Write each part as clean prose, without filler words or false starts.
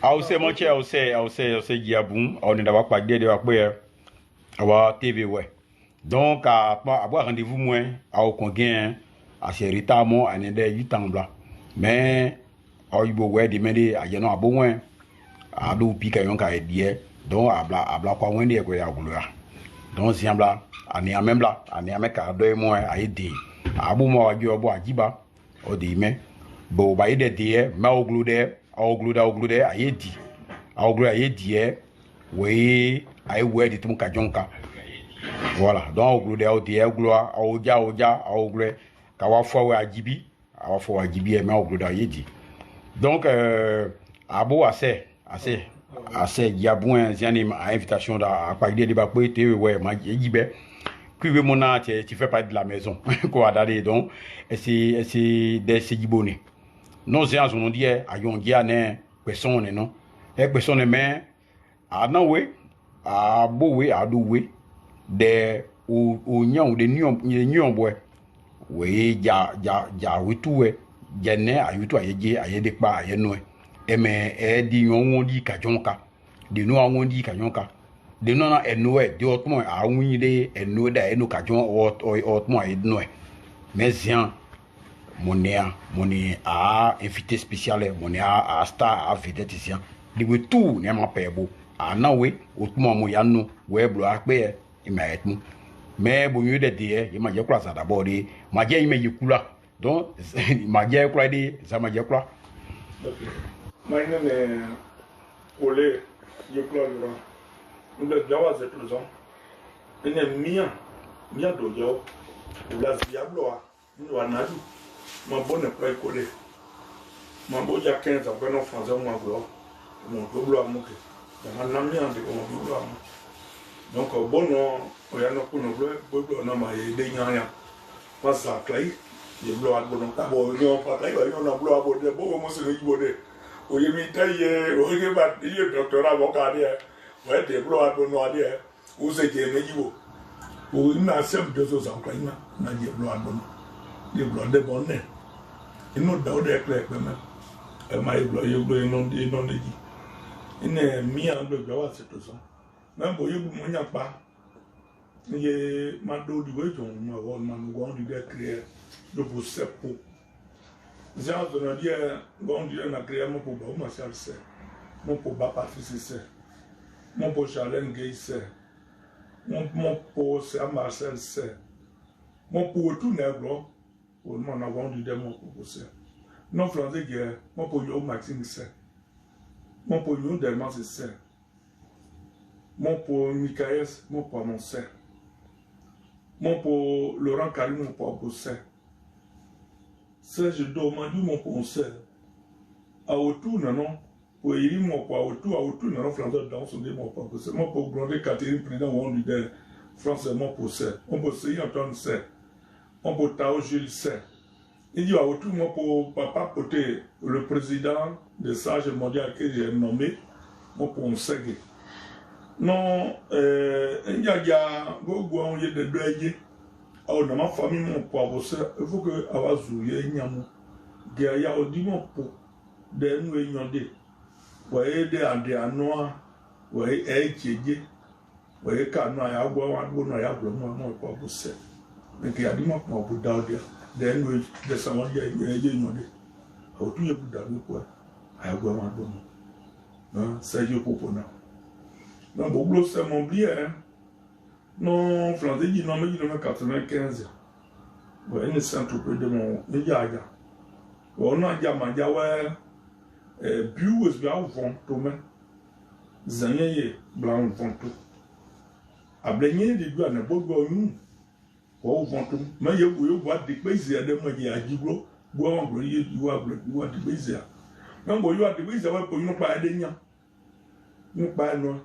I'll say much, I'll say, Giaboum, on the Wapa de Wapware, our TV way. Donc, à avoir rendez-vous moins, à au congain, à ses retards, à n'aider 8 ans blanc. Mais, à y boire des mêlés, à y en a bon, à l'eau pique à yon ka edie, donc à bla quoi, on dit quoi, à vouloir. Donc, si on bla, à n'y a même là, à n'y a même qu'à 2 mois à aider. À bout, moi, à Dieu, à boire, à Diba, au dime. Bon, bah, il est dit, mais au gloude, à yedi. À gloude, à yedi, oui, à y ouais, dit mon kajonka. Voilà, donc au gloude, au dia, gloire, au dia, au gloude, qu'à fois à Dibi, à fois à Dibi, mais au gloude, à yedi. Donc, à beau, assez, Diabouin, Zianim, à invitation à parler de Bakoué, ouais, ma Yibé. Puis, mon âge, tu fais partie de la maison, quoi, d'aller donc, et c'est des Sédibonés. Non, c'est on dit, à Yondia, personne, non, et personne, mais, à Naoué, à Boué, à Doué, des ou Nyon, des Nyon, boy, oui, oui, tout, Yané, à Yutu, à Yédé, pas, à Yenoué, et mais, dit Yon, dit Kajonka, de nous, on dit Kajonka. De non à Noé, de autrement à Winnie et Noda et nos cajon autrement et Noé. Mais tiens, mon a invité spécial, mon a star à vedette ici. De tout n'est pas beau. À Naoué, autrement, moi yanno, ouais, bloa, et m'a été. Mais bon, mieux d'être, il m'a dit quoi ça d'abord, m'a dit il m'a dit quoi. Donc, m'a dit quoi, ça m'a dit quoi. Ok. My name is Ole Yekla. Nous Jawa cette raison. Il est mia dojo. La diablo nous anaju. Ma bonne pas collé. Ma boja 15 ans quand on français moi glo. Mon double à moke. Dans la mia de mon double à moke. Donc bon on y a no kuno glo na ma de nyanya. Pas ça clay. Il blo à bon ta bo yo pas clay yo na blo à bo de bo mo se ni bo de. O yemi taye o ye ba ye docteur avocat de. Ouais, des blocs à bon noir, où c'est des médicaux. Où il n'a pas de choses en train, il a des blocs à bon. Des blocs de bon nez. Il n'a pas de clair, même. Il m'a dit, il non dit. Il n'est mis en deux gars, c'est tout ça. Même pour il n'y a pas. Il m'a dit, il m'a dit, créer de vous seppo. J'ai entendu dire, on dit, on a créé mon pour moi, c'est mon pour papa, c'est mon pour Charlène Gay, c'est mon pour Saint Marcel, c'est mon pour tout négro, pour mon avant du démon pour ça. Non français, mon pour Yo Maxime, c'est mon pour Yo Delman, c'est mon pour Michael, mon pour mon c'est mon pour Laurent Karim, mon pour c'est je demande mon pour c'est à autour, non. Pour y mon poids autour, non, français dans son démon pas que c'est moi pour gronder Catherine président on lui dit français mon possède on possède Antoine c'est on peut Tao Gilles c'est il dit à autour moi pour papa côté le président de Sage mondial que j'ai nommé moi pour on sait non il y a beaucoup on y de deux alors dans ma famille mon poids il faut que avoir zouillé nyamo il y a au dimanche pour des nous ignorer. Ouais, des anois, ouais, étiez, ouais, car non, I go on I have no pour pousser. Mais qu'il y a des mots pour dauder, des nous, des savants, il y a une au tout, il y a plus quoi. I go on c'est du propos. Non, beaucoup c'est mon bien. Non, français dit non, mais il y a 95. Ouais, il est un peu de mon médiaga. On a déjà mangé, ouais. Biou est bien vent mais Zanye blanc vent a blenye de gua na bogo nu o vent mais yo bois de pays à de moye a jiblo bois on blo ye bois de pays a non bo yo a de pays a wa po nu pa de nya nu pa no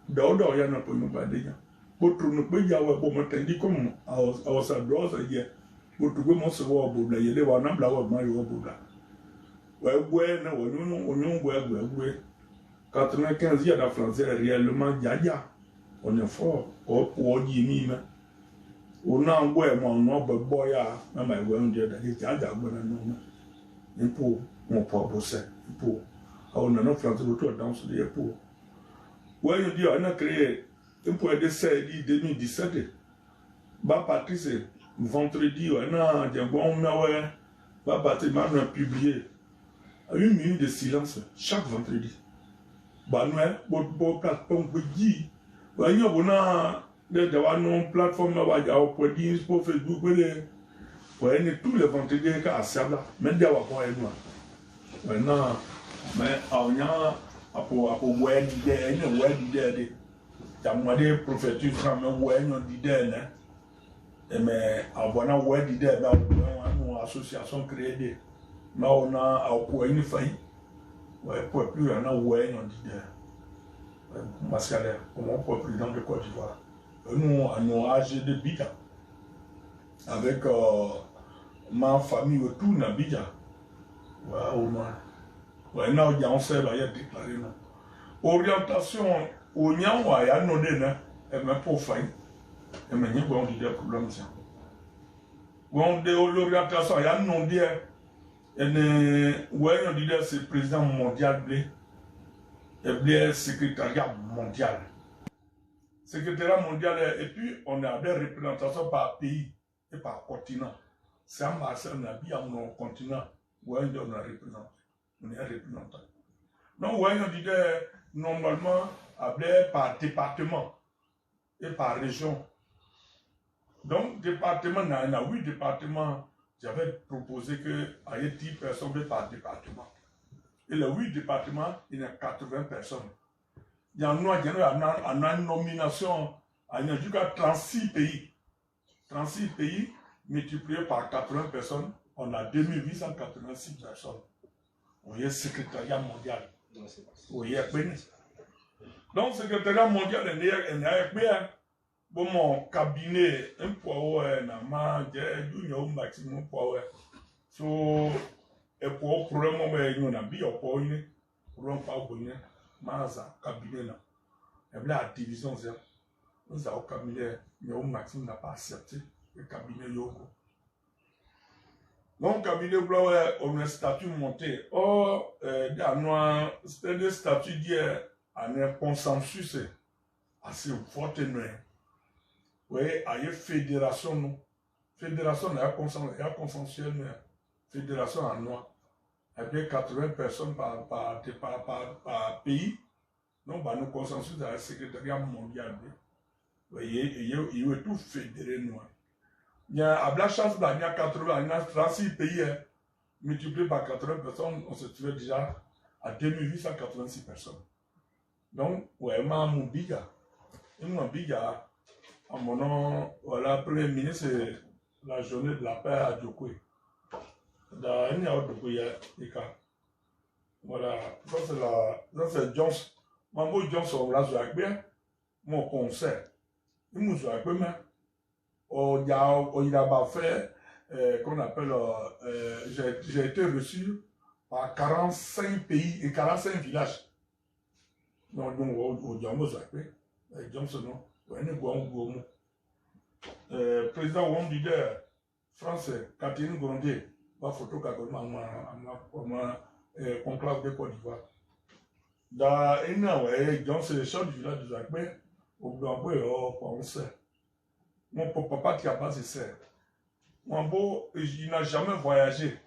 do ya na po nu pa de nya bo tru nu pe ya wa bo mo tendi comme a sa drosa ye bo tu go mo se wa bo bla ye le wa na bla wa ma yo bo bla. Ouais, non, on 95 years de français réellement yaya. On est fort. On dit mime. On a un boy, mon boy, même on dit d'aller à la bonne nom. Et pour mon propre bosser. pour. On a notre français autour dans ce lieu pour. Ouais, je dis, on a créé un point de 2017. Bah, Patrice, vendredi, on a dit, bon, bah, Patrice m'a publié 1 minute de silence chaque vendredi. Bah, nous, pour plateforme, pour dire, ouais, il y a une plateforme pour dire, pour Facebook, ouais, tous les vendredis, à Sabla, même des wapons et moi. Maintenant, mais on y a pour ouais d'idée, une ouais d'idée, t'as moi des prophéties comme ouais non d'idée, mais avant ouais d'idée, là on a une association créée, mais on a pour une faille, ouais pour plus on a ouais non d'idée, Mascalais, comment pour président de Côte d'Ivoire, nous on a âgé de Bida, avec ma famille autour de Bida, ouais au moins. Ouais, non, il y a un seul à déclaré. Orientation, au Nyan, il y a un nom et même pour faire. Et maintenant, on dit des problèmes. On dit l'orientation, il y a un nom et on dit c'est le président mondial, et le secrétariat mondial. Secrétariat mondial, et puis on a des représentations par pays et par continent. C'est un marché, on a bien un continent où on a représenté. On est représentant. Donc, on dit normalement par département et par région. Donc, département, il y a 8 départements. J'avais proposé qu'il y ait 10 personnes par département. Et les 8 départements, il y a 80 personnes. Il y en a une nomination, il y a jusqu'à 36 pays. 36 pays multipliés par 80 personnes, on a 2886 personnes. On y est secrétariat mondial. On y est béni. Donc, secrétariat mondial, il y a bon, mon cabinet, un poids, un maximum poids. So, et pour problème, on a bien pour une, pour un pas bonne, maza, cabinet là. Et là, la division, nous avons cabinet, mais au maximum n'a pas accepté le cabinet Yoko. Donc, cabinet blanc, on a un statut monté. Or, c'était le statut d'hier, on a un consensus assez fort. Oui, il y a une fédération, non? Fédération, il y a un consensuel, fédération en noir. Il y a 80 personnes par pays. Donc, nous consensus dans le secrétariat mondial. Il y a tout fédéré noir. Il y a la chance, il y a 80, il y a 36 pays, multiplié par 80 personnes, on se trouvait déjà à 2886 personnes. Donc, ouais, mon biga, à mon nom, voilà, Premier ministre, c'est la journée de la paix à Djokwe. Dans une autre Djokwe, voilà, ça c'est Johnson. Moi, Johnson, là, je vais mon concert. Il m'a dit, il a fait, qu'on appelle, j'ai été reçu par 45 pays et 45 villages. Donc, au Johnson, président Wom leader français, Catherine Grondé, va photo conclave de Côte d'Ivoire. Dans une année, Johnson, le chef du village de Zagbe, au Blanc, on sait. Mon papa qui a pas de sœur. Mon beau, il n'a jamais voyagé.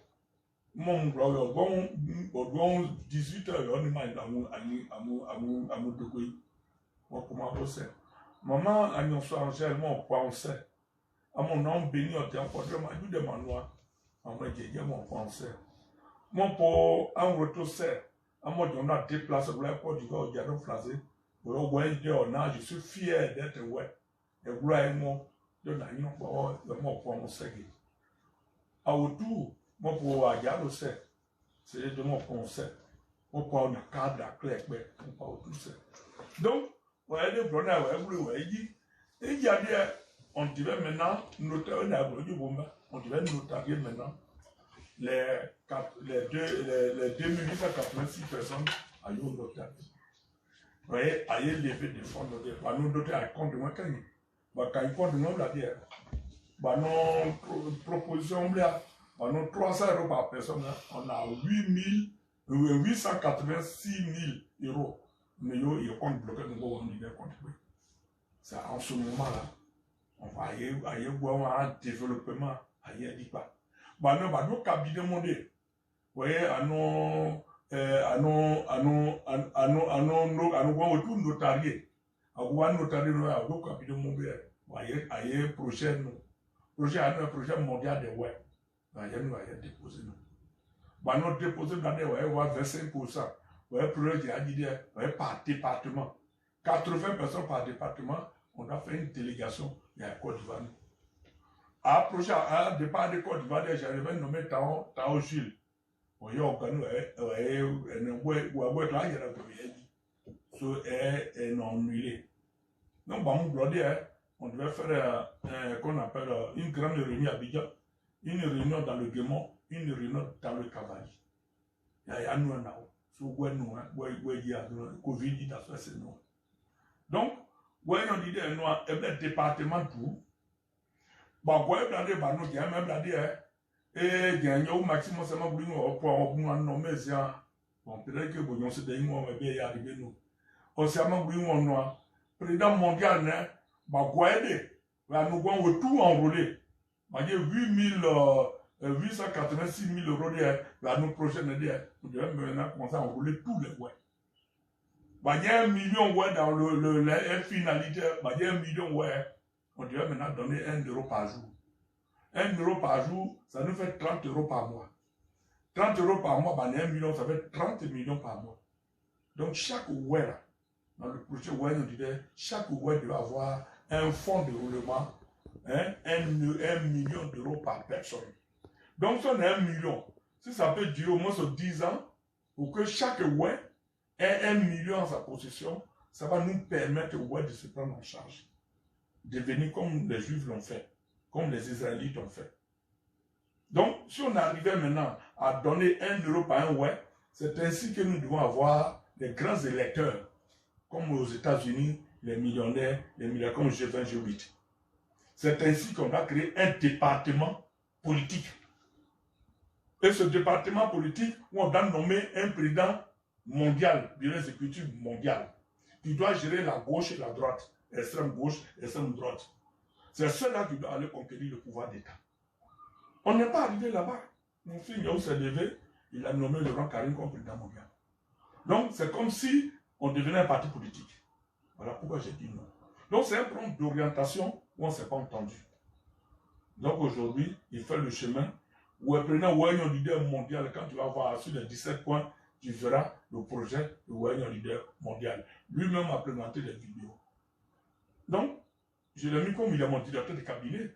Mon bon, 18 heures, on est mal à mon degré. Mon comment on sait. Maman, à nous soit angèlement, on sait. À mon nom béni, on t'a encore de ma noix. En vrai, j'ai dit mon français. Mon pour un retour, c'est. À mon on a déplacé pour la Côte d'Ivoire, au Diadon français. Je suis fier d'être ouais. Et voilà, moi, de la union pour mon segui. À autour, moi pour Diadon, c'est de mon conseil. Moi pour un cadre à clé, mon pas autour, c'est. Donc, voilà, les bronzes, il y a des. On devait maintenant noter un arbre du bomba. On devait noter maintenant les 2886 personnes à yon noter. Vous voyez, à y lever des fonds notés. Bah, nous noter à compte de moi quand il. Bah, quand il compte de moi, la bière. Bah, nos propositions, bah, nos 300 € par personne, on a 8000 886 000 euros. Mais il y a compte bloqué de on dit compte. C'est en ce moment-là, on va aller voir un développement, ailleurs dit pas. Bah non, bah nous cabinet mondial. Vous voyez, à nos autour notarié. À voir notarié, à nos cabinet mondial. Voyez, projet mondial de web. Ailleurs nous ailleurs déposer nous. Bah nous déposer dans des ouais, 25%. Ouais, projet a dit ouais par département. 80 personnes par département. On a fait une délégation. Il y a Côte d'Ivoire. À projet à départ de Côte d'Ivoire, j'avais nommé Tao Gilles. On y a organisé donc, on devait faire qu'on appelle une grande réunion à Abidjan, une réunion dans le Guémon, une réunion dans le Cavalier. Il y a nous un Covid, c'est nous. Donc, on dit un département tout. Bon, quoi, il y a même et il y a un maximum, c'est pour nommer ça. Bon, peut-être que vous avez dit que vous arrivé nous. On s'est dit président mondial, bah, quoi, nous avons tout enrôlé. Bah, il y a 886 000 euros, la nous prochaine année, nous devons maintenant commencer à enrôler tous les web. Bah, il y a 1 million web dans la finalité, bah, il y a 1 million web. On devait maintenant donner 1 euro par jour. 1 euro par jour, ça nous fait 30 euros par mois. 30 euros par mois, bah, 1 million, ça fait 30 millions par mois. Donc, chaque web, dans le projet web, on disait, chaque web doit avoir un fonds de roulement, 1 million d'euros par personne. Donc, si on a 1 million, si ça peut durer au moins 10 ans, pour que chaque web ait 1 million en sa possession, ça va nous permettre au web de se prendre en charge. Devenir comme les Juifs l'ont fait, comme les Israélites ont fait. Donc, si on arrivait maintenant à donner 1 euro par un web, c'est ainsi que nous devons avoir des grands électeurs, comme aux États-Unis, les millionnaires comme G20, G8. C'est ainsi qu'on a créé un département politique. Et ce département politique, on doit nommer un président mondial, bureau exécutif mondial, qui doit gérer la gauche et la droite, extrême gauche, extrême droite. C'est cela qui doit aller conquérir le pouvoir d'État. On n'est pas arrivé là-bas. Mon fils Yaou s'est levé, il a nommé Laurent Karim comme président mondial. Donc, c'est comme si on devenait un parti politique. Voilà pourquoi j'ai dit non. Donc, c'est un problème d'orientation où on ne s'est pas entendu. Donc, aujourd'hui, il fait le chemin où un leader mondial, quand tu vas voir sur les 17 points, tu verras le projet de Ouagnon leader mondial. Lui-même a présenté des vidéos. Donc, je l'ai mis comme il est mon directeur de cabinet.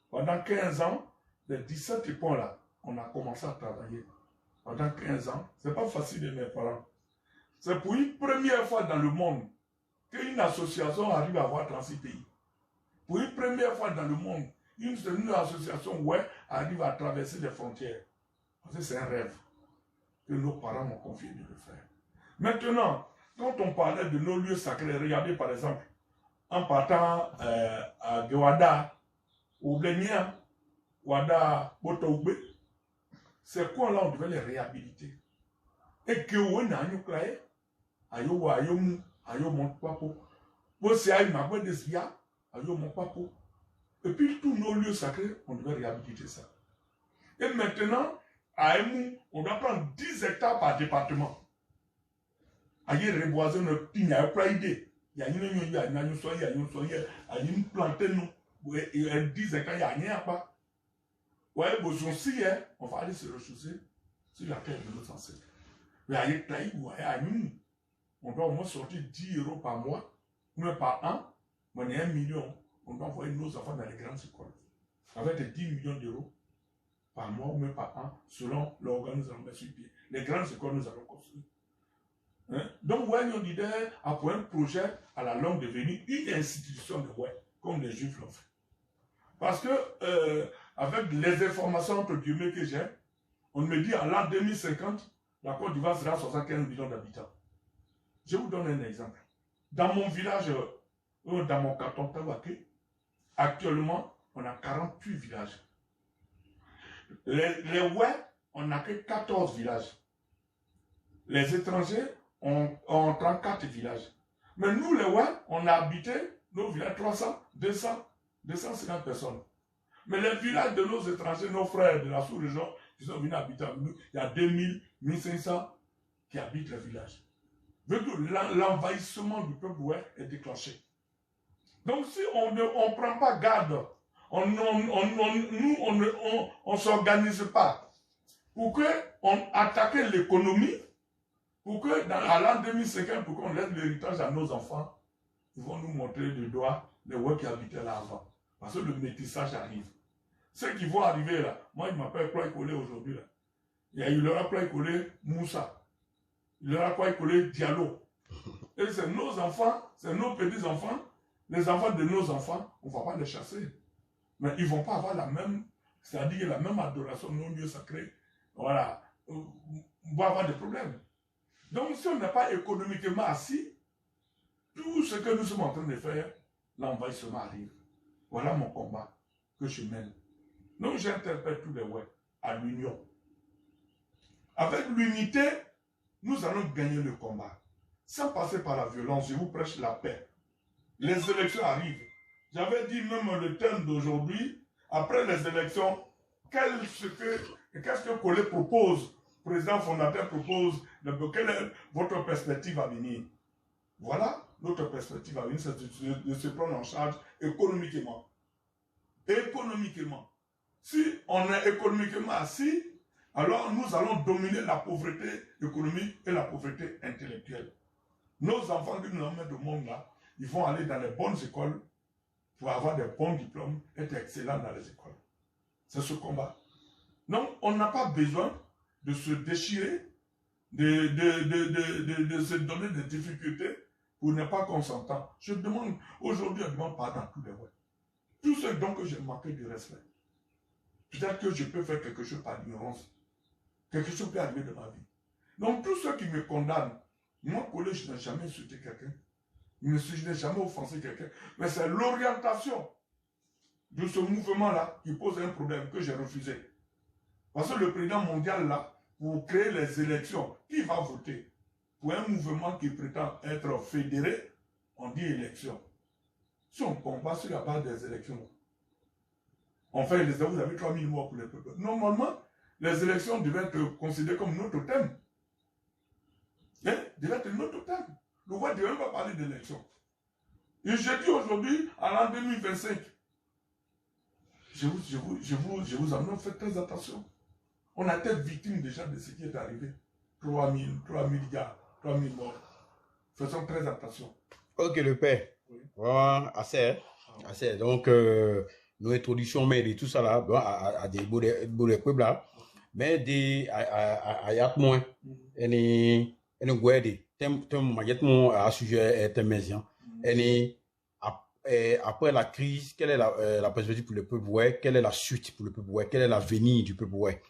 Pendant 15 ans, les 17 points-là, on a commencé à travailler. Pendant 15 ans, ce n'est pas facile de mes parents. C'est pour une première fois dans le monde qu'une association arrive à avoir 36 pays. Pour une première fois dans le monde, une association arrive à traverser les frontières. Parce que c'est un rêve que nos parents m'ont confié de le faire. Maintenant, quand on parlait de nos lieux sacrés, regardez par exemple, en partant à Gewada, au Blénia, Wada, Botougbe, c'est quoi là on devait les réhabiliter. Et que on a eu créé, ayo mon papo, c'est aïe ma bonne desvia, ayo mon papo. Et puis tous nos lieux sacrés, on devait réhabiliter ça. Et maintenant, à Aïmou, on doit prendre 10 hectares par département. Aïe reboiser notre pin, il y a plein d'idées. Il y a une planté nous. Il y a 10 hectares, il y a rien pas. Ouais, si on va aller se ressourcer sur la terre de nos ancêtres. Mais on doit au moins sortir 10 euros par mois, ou même par an, on est 1 million. On doit envoyer nos enfants dans les grandes écoles. Avec des 10 millions d'euros par mois ou même par an, selon l'organisation de sur pied. Les grandes écoles nous allons construire. Donc, Ouagnon Leader a pour un projet à la longue devenir une institution de web, comme les Juifs l'ont fait. Parce que, avec les informations entre guillemets que j'ai, on me dit à l'an 2050, la Côte d'Ivoire sera 75 millions d'habitants. Je vous donne un exemple. Dans mon village, dans mon canton Tawaké, actuellement, on a 48 villages. Les web, on n'a que 14 villages. les étrangers ont 34 villages. Mais nous, les ouais, on a habité nos villages 300, 200, 250 personnes. Mais les villages de nos étrangers, nos frères de la sous-région, qui sont venus habiter avec nous, il y a 2000, 1500 qui habitent les villages. L'envahissement du peuple ouais est déclenché. Donc si on ne prend pas garde, on ne s'organise pas pour qu'on attaque l'économie, pour que à l'an 2050, pour qu'on laisse l'héritage à nos enfants, ils vont nous montrer du doigt les ouais qui habitaient là avant. Parce que le métissage arrive. Ceux qui vont arriver là, moi je m'appelle Kloy Kolé aujourd'hui là. Il aura Kloy Kolé Moussa. Il aura Kloy Kolé Diallo. Et c'est nos enfants, c'est nos petits-enfants, les enfants de nos enfants, on ne va pas les chasser. Mais ils ne vont pas avoir la même, c'est-à-dire la même adoration non lieu sacré. Voilà. On va avoir des problèmes. Donc si on n'est pas économiquement assis, tout ce que nous sommes en train de faire, l'envahissement arrive. Voilà mon combat que je mène. Donc j'interpelle tous les ouais à l'union. Avec l'unité, nous allons gagner le combat. Sans passer par la violence, je vous prêche la paix. Les élections arrivent. J'avais dit même le thème d'aujourd'hui, après les élections, qu'est-ce que Kolé propose, le président fondateur propose, quelle est votre perspective à venir? Voilà, notre perspective à venir, c'est de se prendre en charge économiquement. Économiquement. Si on est économiquement assis, alors nous allons dominer la pauvreté économique et la pauvreté intellectuelle. Nos enfants qui nous emmènent au monde là, ils vont aller dans les bonnes écoles pour avoir des bons diplômes, être excellents dans les écoles. C'est ce combat. Donc, on n'a pas besoin de se déchirer, de se donner des difficultés pour ne pas qu'on s'entende. Je demande, aujourd'hui, je demande pardon à tous les ouais. Tous ceux dont j'ai manqué de respect. Peut-être que je peux faire quelque chose par ignorance. Quelque chose peut arriver de ma vie. Donc, tous ceux qui me condamnent, moi, collègue, je n'ai jamais insulté quelqu'un. Je n'ai jamais offensé quelqu'un. Mais c'est l'orientation de ce mouvement-là qui pose un problème que j'ai refusé. Parce que le président mondial, là, pour créer les élections, qui va voter? Pour un mouvement qui prétend être fédéré, on dit élection. Si on combat sur la base des élections, on fait les élections, vous avez 3000 morts pour les peuples. Normalement, les élections devaient être considérées comme notre thème. Devaient être notre thème. Le roi ne devait même pas parler d'élection. Et je dis aujourd'hui, à l'an 2025, je vous annonce, faites très attention. On a été victime déjà de ce qui est arrivé. 3000 gars, 3000 morts. Faisons très attention. Ok, le père. Oui. Voilà, assez. Assez. Donc, nous introduisons mais tout ça là, à des beaux peuples là, mais à y a moins. Et à sujet après la crise, quelle est la perspective pour le peuple ouais, quelle est la suite pour le peuple ouais, quel est l'avenir du peuple ouais.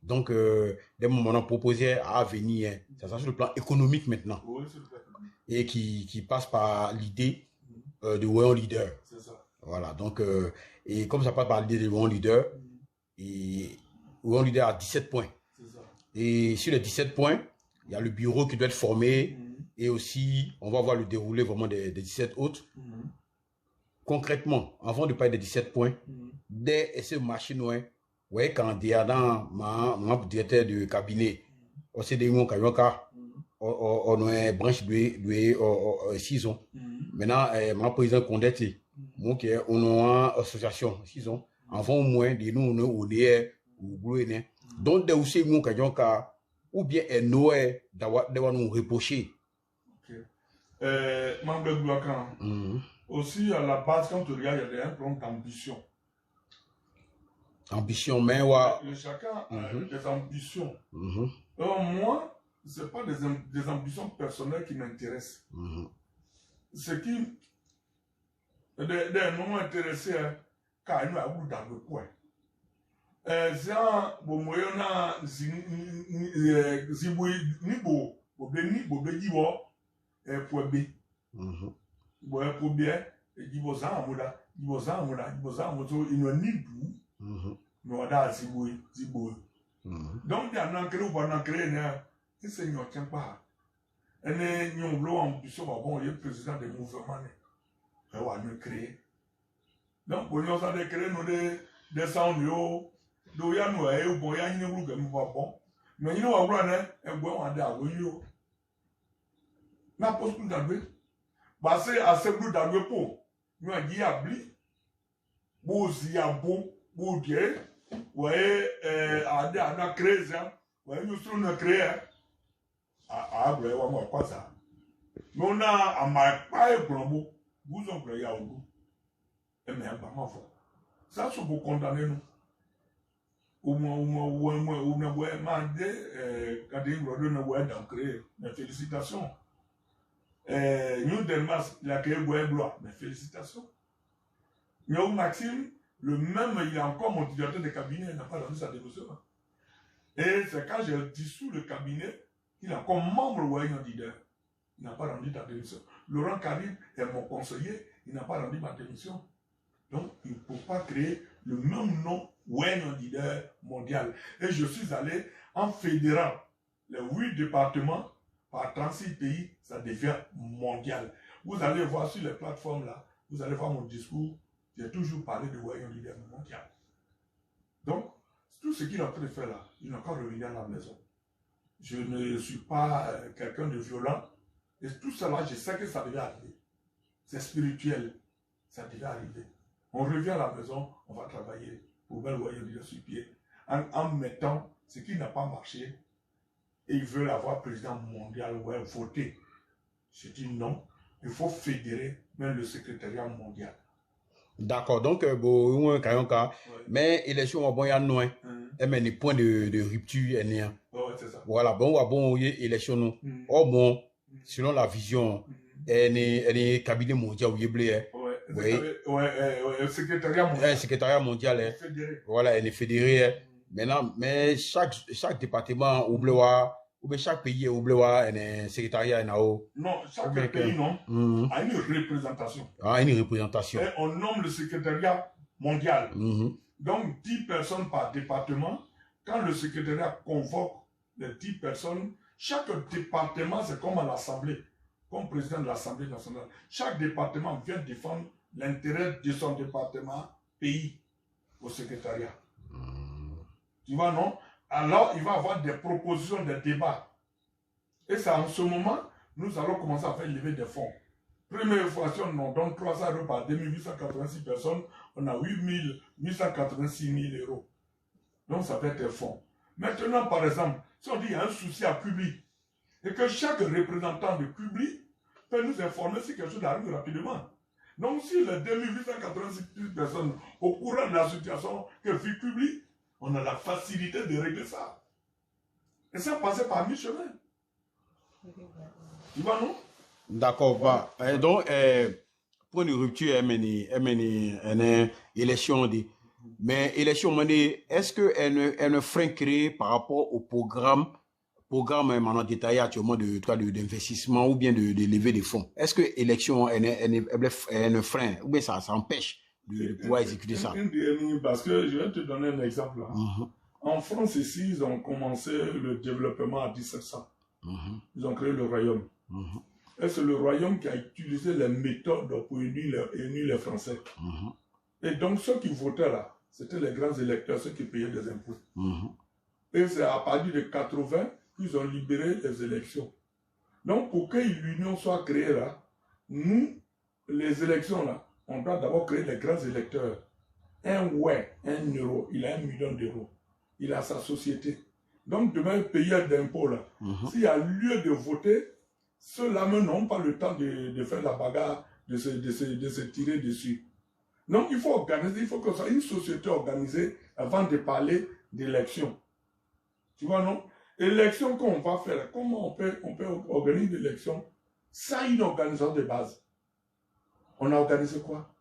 Donc, des moments on proposait à venir, ça sur le plan économique maintenant, et qui passe par l'idée de World Leader. C'est ça. Voilà, donc, et comme ça passe par l'idée de World Leader, et World Leader a 17 points. C'est ça. Et sur les 17 points, il y a le bureau qui doit être formé, et aussi, on va voir le déroulé vraiment des 17 autres. Concrètement, avant de parler des 17 points, dès ce marché noir, ouais, quand il y a dans ma directeur de cabinet, on s'est dit on a une branche de 6 ans. Maintenant, ma président Condé, moi qui est une association 6 ans, avant au moins de nous on est ou donc de aussi mon ou bien Noé d'avoir nous reprocher. Membre de Bouakan, aussi à la base, quand tu regardes, il y a un plan d'ambition. Ambition, mais ouais. Chacun a des ambitions. Moi, ce n'est pas des ambitions personnelles qui m'intéressent. Ce qui des noms intéressés, car nous avons dans le coin. Zan bomoyona zibui nibo bobeni bobejiwo poebe bo pobie jibo zan amuda jibo zan amuto ino nidu no da zibui zibo donc ya nan kere bo nan kere na Et c'est n'y tient pas. Et nous avons ambition, bon, il est président des mouvements. Et on va nous créer. Donc, on a créé des sounds, nous avons bon, il y a une bon. Mais nous avons un bon, on a dit, n'a pas ce que nous avons. Parce que à ce que nous avons, nous avons dit, bozi abo bodie ouais ada crazy ouais nous sommes na créé a bre wa mo kwa ça nous na ama pa e grombo vous on créé ya ogu et mais ba ma fo ça sont pour condamner nous ou moi ma de quand il rodo na ouais dans créé mes félicitations nous Delmas la créé ouais gloire mes félicitations. Mais Maxime, le même, il est encore mon directeur de cabinet, il n'a pas rendu sa démission. Et c'est quand j'ai dissous le cabinet, il est encore membre de Wayan leader. Il n'a pas rendu ta démission. Laurent Carib est mon conseiller, il n'a pas rendu ma démission. Donc, il ne peut pas créer le même nom Wayan leader mondial. Et je suis allé en fédérant les 8 départements par 36 pays, ça devient mondial. Vous allez voir sur les plateformes là, vous allez voir mon discours. J'ai toujours parlé de Wayan leader mondial. Donc, tout ce qu'il est en train de faire là, il n'a qu'à revenir à la maison. Je ne suis pas quelqu'un de violent. Et tout cela, je sais que ça devait arriver. C'est spirituel. Ça devait arriver. On revient à la maison, on va travailler pour mettre Wayan leader sur pied. En mettant ce qui n'a pas marché. Et ils veulent avoir président mondial, ouais, voter. Je dis non. Il faut fédérer même le secrétariat mondial. D'accord, donc, bon, mais élection, bon, il y a un mais les points de rupture, c'est ça. Voilà, bon, élection, nous. Oh, bon, selon la vision, elle est cabinet mondial, le secrétariat mondial. Secrétariat mondial, voilà, elle est fédérée. Maintenant, mais chaque département, ou bien chaque pays, un secrétariat, non, chaque pays, non, a une représentation. Une représentation. Et on nomme le secrétariat mondial. Donc, 10 personnes par département. Quand le secrétariat convoque les 10 personnes, chaque département, c'est comme à l'Assemblée, comme président de l'Assemblée nationale. Chaque département vient défendre l'intérêt de son département, pays, au secrétariat. Tu vois, non? Alors, il va y avoir des propositions, des débats. Et c'est en ce moment, nous allons commencer à faire lever des fonds. Première fois, si on donne 300 euros par 2886 personnes, on a 886 000 euros. Donc, ça fait des fonds. Maintenant, par exemple, si on dit qu'il y a un souci à Kubli, et que chaque représentant de Kubli peut nous informer si quelque chose arrive rapidement. Donc, si les 2886 personnes au courant de la situation que vit Kubli, on a la facilité de régler ça. Et ça passait par mi-chemin. Tu vois, non? D'accord, bah, donc, pour une rupture, une élection, mais élection, est-ce qu'elle ne freine créé par rapport au programme maintenant détaillé actuellement d'investissement ou bien de lever des fonds? Est-ce que l'élection, elle ne freine ou bien ça empêche de pouvoir exécuter ça? Parce que je vais te donner un exemple. En France, ici, ils ont commencé le développement à 1700. Ils ont créé le royaume. Et c'est le royaume qui a utilisé les méthodes pour unir les Français. Et donc, ceux qui votaient là, c'était les grands électeurs, ceux qui payaient des impôts. Et c'est à partir de 80 qu'ils ont libéré les élections. Donc, pour que l'union soit créée là, nous, les élections là, on doit d'abord créer les grands électeurs. Un euro, il a 1 million d'euros. Il a sa société. Donc, demain, payer d'impôts là. S'il y a lieu de voter, ceux-là n'ont pas le temps de faire la bagarre, de se tirer dessus. Donc, il faut organiser, il faut que ce soit une société organisée avant de parler d'élection. Tu vois, non? Élection qu'on va faire, comment on peut organiser l'élection sans une organisation de base? On a organisé quoi?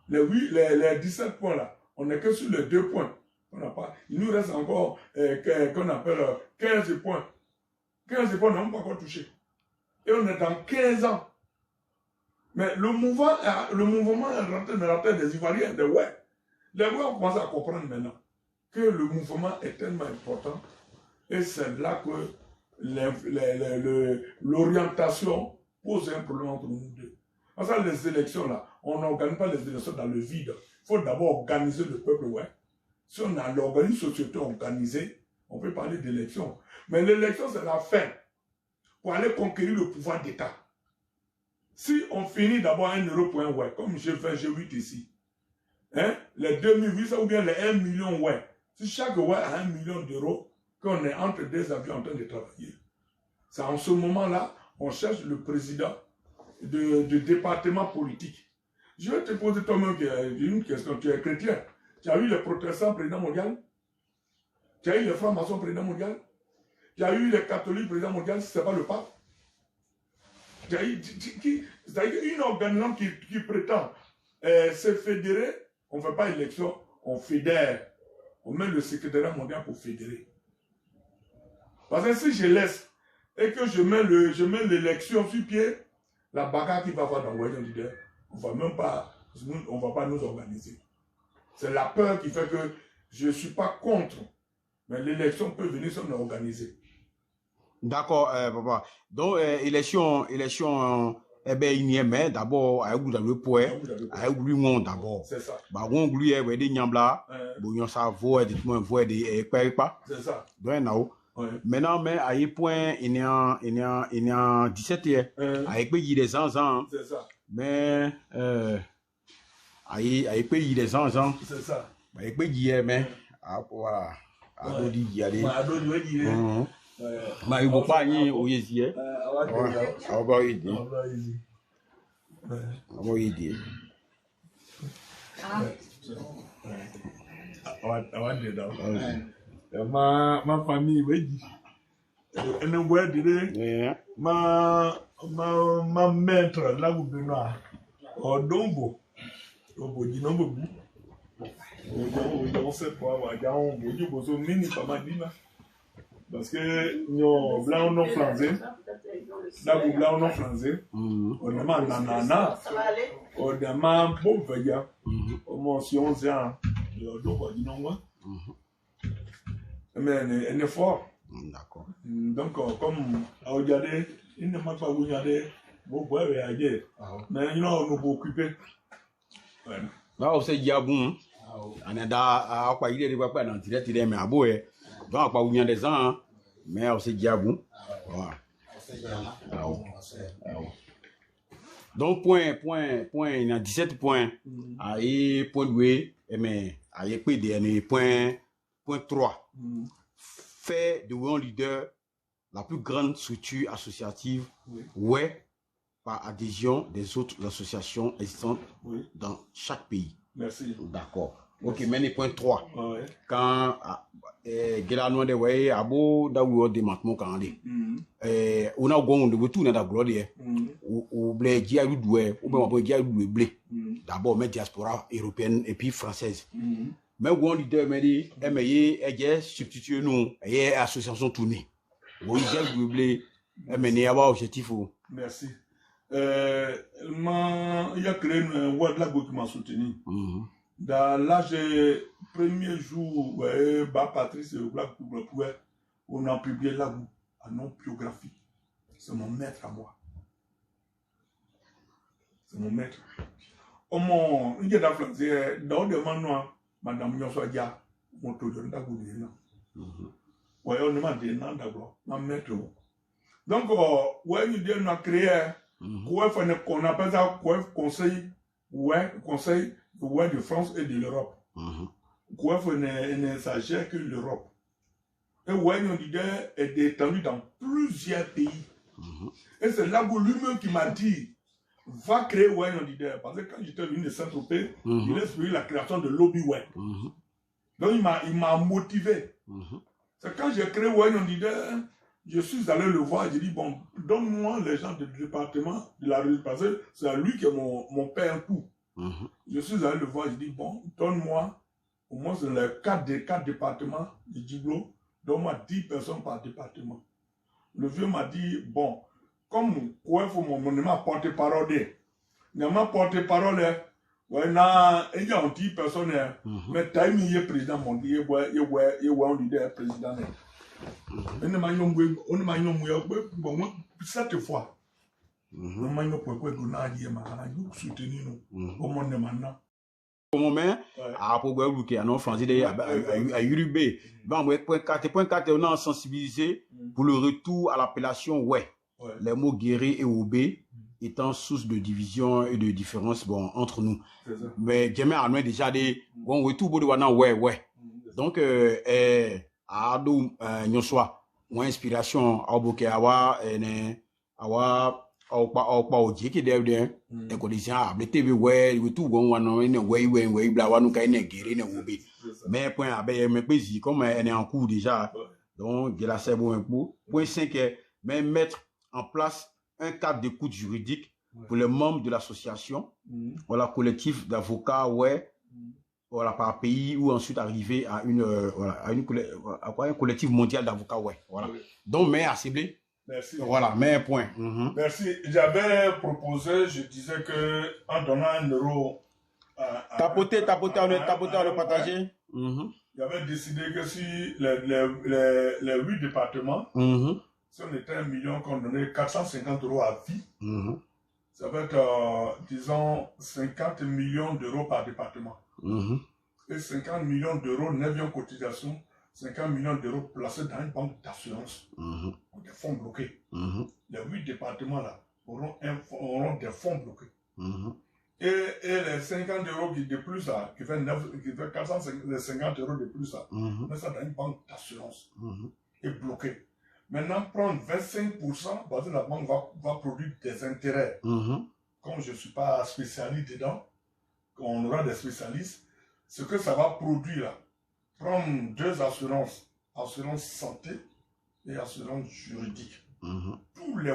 Les 17 points là, on n'est que sur les 2 points. On n'a pas. Il nous reste encore qu'on appelle 15 points. 15 points, on n'a pas encore touché. Et on est dans 15 ans. Mais le mouvement est rentré dans la tête des Ivoiriens, des ouais. Les ouais ont commencé à comprendre maintenant que le mouvement est tellement important. Et c'est là que l'orientation pose un problème entre nous deux. Parce que les élections, là, on n'organise pas les élections dans le vide. Il faut d'abord organiser le peuple, ouais. Si on a une société organisée, on peut parler d'élection. Mais l'élection, c'est la fin pour aller conquérir le pouvoir d'État. Si on finit d'abord 1 euro pour un ouais, comme j'ai fait G8 ici, hein, les 2800 ou bien les 1 million ouais, si chaque ouais a 1 million d'euros, qu'on est entre deux avions en train de travailler, c'est en ce moment-là, on cherche le président de département politique. Je vais te poser toi-même une question. Tu es chrétien. Tu as eu les protestants président mondial? Tu as eu les francs-maçons président mondial? Tu as eu les catholiques président mondial si ce n'est pas le pape? Tu as eu c'est-à-dire une organisation qui prétend se fédérer. On ne fait pas élection, on fédère. On met le secrétariat mondial pour fédérer. Parce que si je laisse et que je mets l'élection sur pied, la bagarre qui va avoir dans Wayne leader, on ne va pas nous organiser. C'est la peur qui fait que je ne suis pas contre. Mais l'élection peut venir sans organiser. D'accord, papa. Donc, élection, eh ben, il y a mais d'abord, à le poids, à monde d'abord. C'est ça. Bah, on glue, des nyambla, bon, ça vaut, des pas. C'est ça. Donc, non. Maintenant, mais à un point, il y a 17 ans, avec des ans. C'est ça. Mais, avec des ans. C'est ça. Avec mais, voilà. Mais il ne faut pas y aller. On va y aider. Ma famille, oui. Ma maître, là où Benoît, au Dombo, au Bodinobo, on sait pas, on mini pas mal. Parce que nous, blanc, non français, là où blanc, non français, on demande nanana, on demande pauvre, on mentionne ça, mais elle est fort. D'accord. Donc, comme à regarder, il ne m'a pas regardé, vous pouvez réagir. Mais il a occupé. Là, c'est Diabon. On est à quoi il est pas dans direct, il est mais à bout. Donc, pas où il y a des gens, mais c'est Diabon. Donc, point, il y a 17 points. Aïe, point 2, mais aïe, point 3. Fait de Wayne Leader la plus grande structure associative, ouais, par adhésion des autres associations existantes dans chaque pays. Merci. D'accord. Ok, mais point 3. Quand Gélano de Way, Abo, Dawo démentement quand on a gong de tout dans la gloire, ou blé, dialoudoué, ou bien dialoudoué blé. D'abord, mais diaspora européenne et puis française. Mais Wayne Leader m'a dit, et substituer nous, et association tournée. Oui, j'ai blé, mais avoir objectif. Merci. Il y a créé un Wadlago qui m'a soutenu. Dans l'âge premier jour, Patrice on a publié là un nom biographique. C'est mon maître à moi. C'est mon maître. Il y a dans le monde, Madame Nyosodia, mon tour de on demande des noms d'abord, ma maître. Donc, on a créé qu'on appelle ça conseil de France et de l'Europe. Quoi ne s'agit que l'Europe. Et on dit est étendu dans plusieurs pays. Et c'est là où lui-même qui m'a dit va créer on dit parce que quand j'étais venu de Saint-Tropez, il a suivi la création de lobby web. Donc il m'a motivé. C'est quand j'ai créé on dit je suis allé le voir, j'ai dit bon, donne-moi les gens du département de la rue, parce que c'est à lui que mon père un coup. Je suis allé le voir, j'ai dit bon, donne-moi au moins les 4 départements de Djiblo, donne-moi 10 personnes par département. Le vieux m'a dit bon, comme quoi il faut mon porte-parole, il m'a porte-parole, ouais, il y a 10 personnes, mais Taïmi est président mondial, il est président. On cette fois, on m'a soutenir nous au monde maintenant. Au moment, à propos qui annonce français à URB, point 4, on a sensibilisé pour le retour à l'appellation ouais. Les mots guéri et obé étant source de division et de différence bon entre nous. Mais jamais à nous déjà des bon retour de wana ouais. Donc à do nyoswa mon inspiration à boke awa awa ọpa oji ki de e ko disia abete be we tu go wan no we bla wanu kai ne gere ne wobe mais point abe me pesi comme elle est en cours déjà donc de la c'est bon point 5 est mais mettre en place un cadre d'écoute juridique pour les membres de l'association ou la collectif d'avocats voilà par pays ou ensuite arriver à un collectif mondial d'avocats voilà donc mais à cibler. Merci. Voilà, mais un point. Merci. J'avais proposé, je disais que en donnant 1 euro tapoter, on le partager. J'avais décidé que si les 8 départements, si on était 1 million, qu'on donnait 450 euros à vie, ça va être, disons, 50 millions d'euros par département. Et 50 millions d'euros, 9e cotisation, 50 millions d'euros placés dans une banque d'assurance, des fonds bloqués. Les 8 départements-là auront des fonds bloqués. Et les 50 euros de plus, là, qui fait 450 euros de plus, là, on met ça dans une banque d'assurance et bloqué. Maintenant, prendre 25%, parce que la banque va produire des intérêts. Comme je ne suis pas spécialiste dedans, on aura des spécialistes, ce que ça va produire là, prendre 2 assurances, assurance santé et assurance juridique. Tous les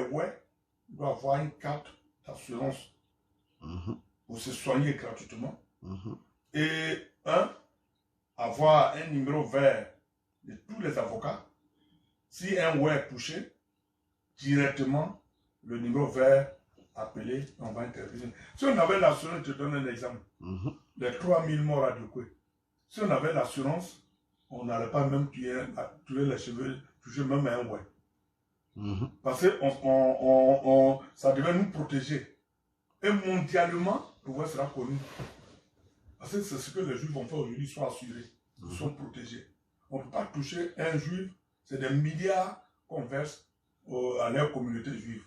doivent avoir une carte d'assurance pour se soigner gratuitement. Et avoir un numéro vert de tous les avocats. Si un est touché, directement, le numéro vert appelé, on va intervenir. Si on avait l'assurance, je te donne un exemple. Les 3000 morts à Doukwé. Si on avait l'assurance, on n'allait pas même tuer les cheveux, toucher même un Parce que ça devait nous protéger. Et mondialement, le sera connu. Parce que c'est ce que les juifs vont faire aujourd'hui, ils sont assurés, ils sont protégés. On ne peut pas toucher un juif, c'est des milliards qu'on verse à leur communauté juive.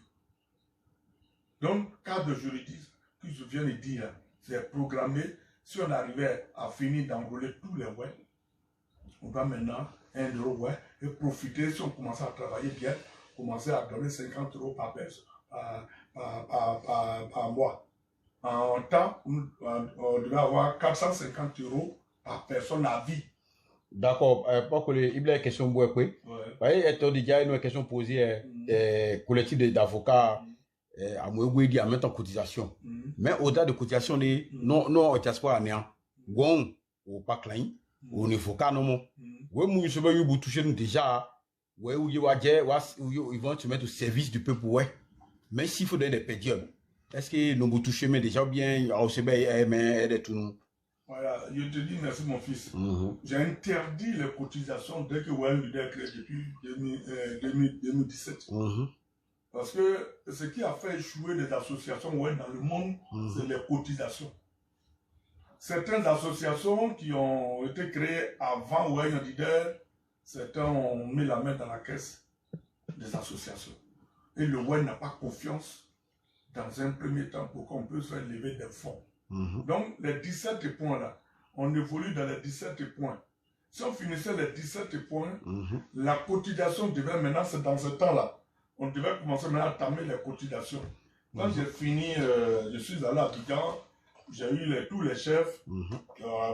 Donc, cadre juridique, que je viens de dire, c'est programmé. Si on arrivait à finir d'enrouler tous les on va maintenant 1 euro et profiter, si on commence à travailler bien, commencer à donner 50 euros par personne, par mois. En temps, on devait avoir 450 euros par personne à vie. D'accord. Pour que il y a une question, vous voyez, déjà une question posée, collectif d'avocats, à Mouégoudi en même temps cotisation. Mais au-delà de cotisation, non, diaspora néant. Gon, au pas clin, au niveau canon. Oui, nous sommes toucher nous déjà. Oui, ils vont se mettre au service du peuple, mais s'il faut donner des pédiums, est-ce que nous vous touchez déjà bien au CBI, mais de tout nous? Voilà, je te dis merci mon fils. J'ai interdit les cotisations dès que WEL a créé depuis 2017. Parce que ce qui a fait échouer les associations dans le monde, c'est les cotisations. Certaines associations qui ont été créées avant WEL leader, certains ont mis la main dans la caisse des associations. Et le WEL n'a pas confiance dans un premier temps pour qu'on puisse faire lever des fonds. Donc, les 17 points là, on évolue dans les 17 points. Si on finissait les 17 points, la cotisation devait maintenant, c'est dans ce temps-là, on devait commencer maintenant à tamer les cotisations. Quand j'ai fini, je suis allé à Abidjan, j'ai eu tous les chefs,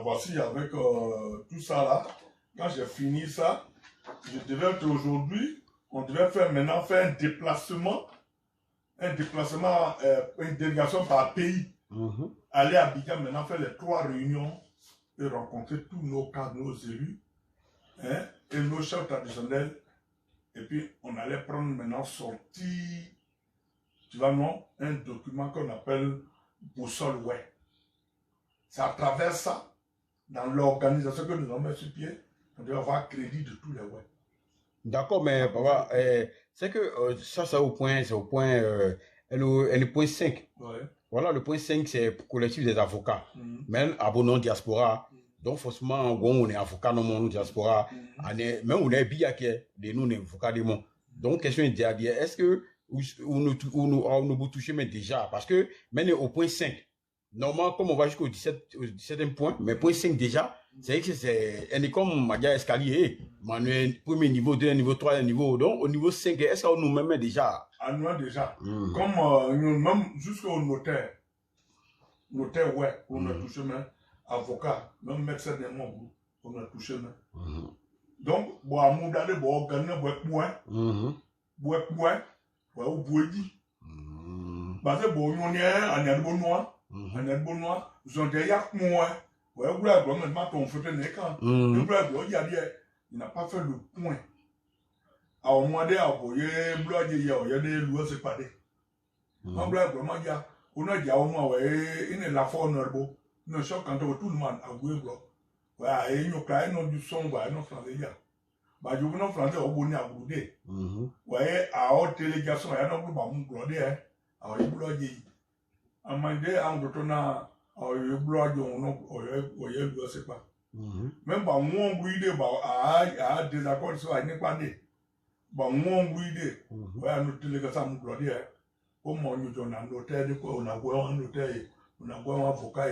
voici avec tout ça là. Quand j'ai fini ça, je devais être aujourd'hui, on devait faire maintenant un déplacement, une délégation par pays. Aller à Abidjan maintenant faire les 3 réunions et rencontrer tous nos cadres, nos élus et nos chefs traditionnels. Et puis on allait prendre maintenant sortir, tu vois non, un document qu'on appelle boussole C'est à travers ça, dans l'organisation que nous avons mis sur pied, on doit avoir crédit de tous les D'accord, mais papa, c'est que ça, c'est au point, le point 5. Ouais. Voilà, le point 5, c'est pour collectif des avocats. Mhm. Même abonnons diaspora. Donc, forcément, on est avocat dans mon diaspora. Même on est bien de nous, on est avocat de mon. Donc, question est dire, est-ce que, on nous toucher, mais déjà, parce que, maintenant, au point 5, normalement, comme on va jusqu'au 17e point, mais point 5 déjà, c'est que c'est, un comme Madia escalier, manuel, premier niveau, deuxième niveau, troisième niveau. Donc, au niveau 5, est-ce qu'on nous met déjà? À nous déjà. Comme, nous, même jusqu'au notaire, ouais, on a touché, mais avocat, même médecin des mots, on a touché, mais. Donc, bon, à mon d'aller, bon, gagner, ou boidi. Parce que bon, on est un bon noir, ils ont des yak moi. Ouais, vous l'avez vraiment ton fait un écran. Vous l'avez, il n'a pas fait le point. Alors, moi, des avoyés, blood, il y a des lois séparées. On l'avait vraiment, on a dit à moi, ouais, il est la forme, ne choque quand tout le monde a joué, ouais, il y a un du son, ouais, non, français, bah, je vous en français, au bonnet à bouder. Ouais, à haute délégation, il y a un peu de blodé, hein. Alors, il blodé. À manger, en retournant, il blodé, on y a, c'est pas. Même, bah, moi, bouillé, bah, à désaccord, ça, il n'est pas né. Bah, moi, bouillé, ouais, à notre délégation, blodé, hein. Comme on nous donne un hôtel, on a beau un hôtel, on a beau un avocat,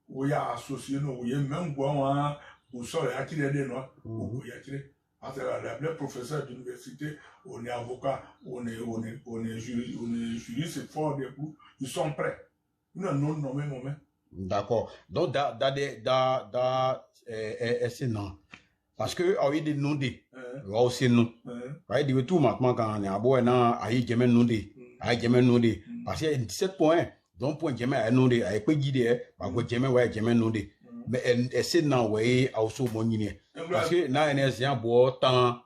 on y a associé, on y a même beau un, ou ça, il y a qui des noms, ou il y a qui parce que les professeurs d'université, on est avocat, on est juriste, c'est fort des coups, ils sont prêts. Nous non nommé moment. D'accord. Donc, c'est non. Parce que, il y a des noms des. Il y a aussi non. Il y a des tout maintenant quand on est à bout, il y a des noms des. Il y a des noms des. Parce qu'il y a 17 points. Donc, point jamais à noms des. Il y a pas guidé, parce que jamais, ouais, jamais noms des. Mais c'est non, ouais, aussi mon ligne. Parce que, là, il y a un bon temps,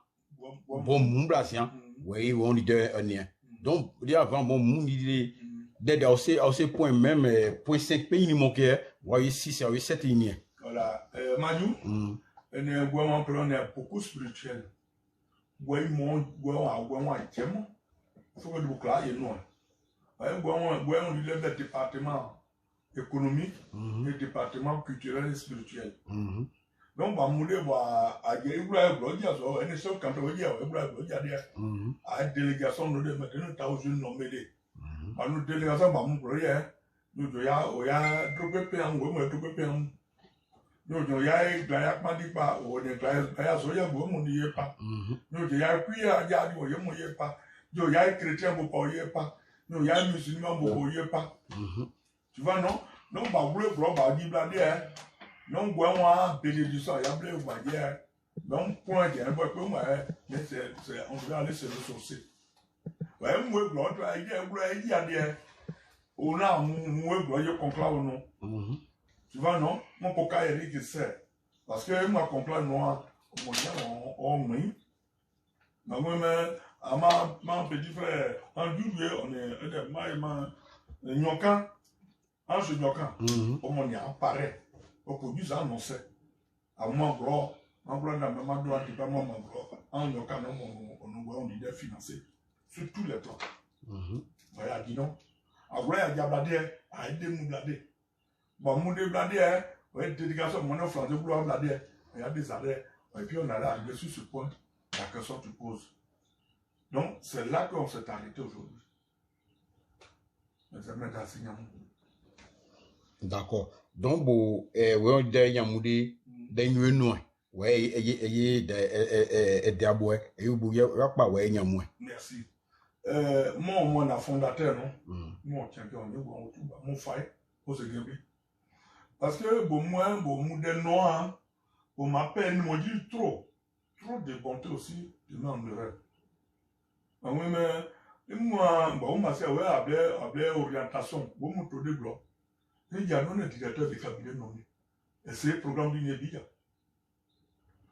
bon, mon blasien, ouais, on dit un lien. Donc, il y a vraiment bon, mon idée. Dès aussi point même, point 5 pays, il manque, ouais, 6, 7 lignes. Voilà. Manu, on est beaucoup spirituel. Ouais, mon, il faut que vous clariez, non. Ouais, on dit le département économique, le département culturel et spirituel. Donc, bah, moulé, bah, à Géoula, Blodia, so, et so, quand on dit, Blodia, à une délégation, nous, maintenant, t'as aussi nommé les. Bah, nous, délégation, bah, mon Blodia, nous, il y a, droppé un, ouais, droppé un. Nous, il y a, Glayak Madipa, ou des Glayak, Soya, bon, n'y est pas. Nous, il y a, puis, il y a, il y a pas. Nous, il y a, chrétien, beaucoup, y est pas. Nous, il y a, musulman, beaucoup, y est pas. Tu vois, non? Non, bah, vous voulez, bah, dit, bladé, hein. Non, moi, bénédiction, il y a plein de voyages. Donc, point, il y a un peu, mais on doit aller se ressourcer. Ouais, moi, il y a des. On a, moi, il y a conclave ou non. Tu vois, non? Mon coca, il dit que c'est. Parce que, moi, conclave noir, on m'a moi, ma petit frère, en juillet, on est, Nyokan, en ce Nyokan, on y apparaît. Au produit, ça, on sait. À mon gros, en gros, la maman doit être pas mon gros. En Nyokan, on dit de financer. Sur tous les plans. Voilà, dis donc. Après, il y a bladé, à aider mon bladé. Bon, mon bladé, ouais, dédication, mon offre de boulot bladé, il y a des arrêts. Et puis, on a là, sur ce point, la question se pose. Donc, c'est là qu'on s'est arrêté aujourd'hui. Mais ça m'est assez D'accord. Donc, bon, ouais, derrière Yamoudi, derrière nous, ouais, et d'abord, et vous voyez, pas, ouais, Yamoué. Merci. Moi, on a fondateur, non? Moi, tiens, mon faille, pour se guérir. Parce que, bon, moi, des noirs, on m'appelle, on dit trop de bonté aussi, de non de rêve. Oui, mais, moi, on m'a dit, ouais, avec orientation, bon, mon taux de bloc. Il y a non un directeur de cabinet nommé. Et c'est le programme du Nébiga.